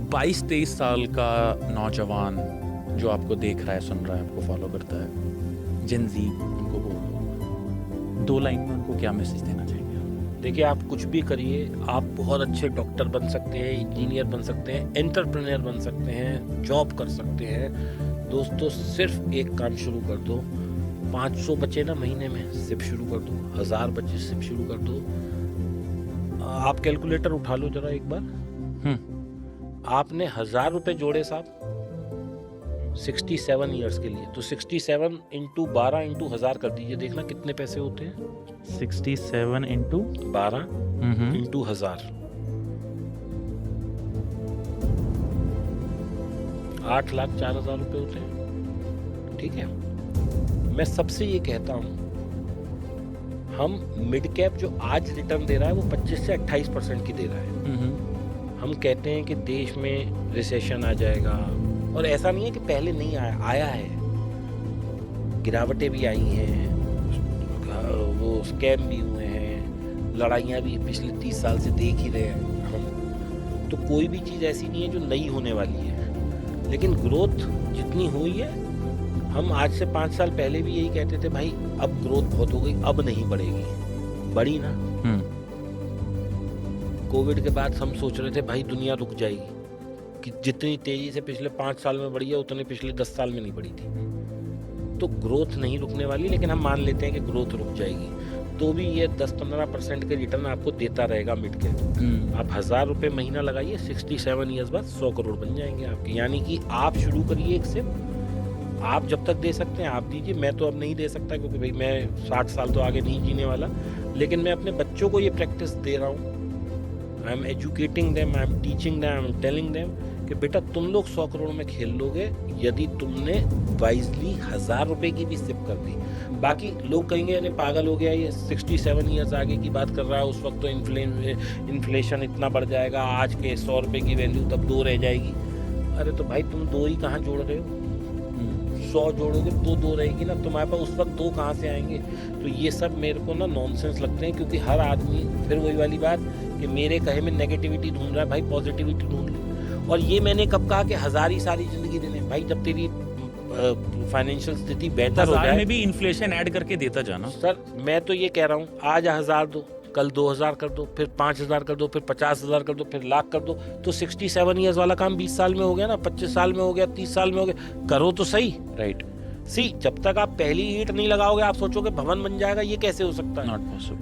22-23 साल का नौजवान जो आपको देख रहा है, सुन रहा है, आपको फॉलो करता है, जेन ज़ी उनको बोल 2 लाइन में उनको क्या मैसेज देना चाहेंगे? देखिए, आप कुछ भी करिए, आप बहुत अच्छे डॉक्टर बन सकते हैं, इंजीनियर बन सकते हैं, एंटरप्रेन्योर बन सकते हैं, जॉब कर सकते हैं। दोस्तों, सिर्फ एक काम शुरू कर दो। 500 बचे ना महीने में, सिप शुरू कर दो। 1000 बचे, सिप शुरू कर दो। आप कैलकुलेटर उठा लो जरा एक बार। आपने 1000 रुपए जोड़े साहब 67 ईयर्स के लिए, तो 67 इंटू 12 इंटू 1000 कर दीजिए, देखना कितने पैसे होते हैं। 67 इंटू 12 इंटू 1000, 8,04,000 रुपए होते हैं। ठीक है, मैं सबसे ये कहता हूं, हम मिड कैप जो आज रिटर्न दे रहा है वो 25 से 28% की दे रहा है। हम कहते हैं कि देश में रिसेशन आ जाएगा, और ऐसा नहीं है कि पहले नहीं आया है। गिरावटें भी आई हैं, वो स्कैम भी हुए हैं, लड़ाइयाँ भी पिछले 30 साल से देख ही रहे हैं हम। तो कोई भी चीज़ ऐसी नहीं है जो नई होने वाली है, लेकिन ग्रोथ जितनी हुई है, हम आज से 5 साल पहले भी यही कहते थे, भाई अब ग्रोथ बहुत हो गई, अब नहीं बढ़ेगी। बढ़ी ना। कोविड के बाद हम सोच रहे थे भाई दुनिया रुक जाएगी, कि जितनी तेजी से पिछले 5 साल में बढ़ी है उतनी पिछले 10 साल में नहीं बढ़ी थी। तो ग्रोथ नहीं रुकने वाली, लेकिन हम मान लेते हैं कि ग्रोथ रुक जाएगी, तो भी ये 10-15% के रिटर्न आपको देता रहेगा मिड कैप। आप 1000 रुपये महीना लगाइए, 67 ईयर्स बाद 100 करोड़ बन जाएंगे आपके। यानी कि आप शुरू करिए एक से, आप जब तक दे सकते हैं आप दीजिए। मैं तो अब नहीं दे सकता, क्योंकि भाई मैं 60 साल तो आगे नहीं जीने वाला, लेकिन मैं अपने बच्चों को ये प्रैक्टिस दे रहा हूँ। I am educating them, I am teaching them, I am telling them कि बेटा तुम लोग 100 करोड़ में खेल लोगे यदि तुमने वाइजली 1000 रुपए की भी सिप कर दी। बाकी लोग कहेंगे अरे पागल हो गया, ये 67 ईयर्स आगे की बात कर रहा है, उस वक्त तो इन्फ्लेशन इतना बढ़ जाएगा, आज के 100 रुपए की वैल्यू तब 2 रह जाएगी। अरे तो भाई तुम 2 ही कहाँ जोड़ रहे हो? 100 जोड़ोगे तो 2 रहेगी ना, तुम्हारे पास उस वक्त 2 कहाँ से आएंगे? तो ये सब मेरे को ना नॉनसेंस लगते हैं, क्योंकि हर आदमी फिर वही वाली बात कि मेरे कहे में नेगेटिविटी ढूंढ रहा है। भाई पॉजिटिविटी ढूंढ ले। और ये मैंने कब कहा कि 1000 ही सारी जिंदगी देने? भाई जब तेरी फाइनेंशियल स्थिति बेहतर हो जाए, में भी इन्फ्लेशन ऐड करके देता जाना। सर मैं तो ये कह रहा हूँ, आज 1000 दो, कल 2000 कर दो, फिर 5000 कर दो, फिर 50,000 कर दो, फिर लाख कर दो, तो 67 ईयर्स वाला काम 20 साल में हो गया ना, 25 साल में हो गया, 30 साल में हो गया। करो तो सही। राइट। जब तक आप पहली ईंट नहीं लगाओगे आप सोचोगे भवन बन जाएगा, ये कैसे हो सकता है? Not possible.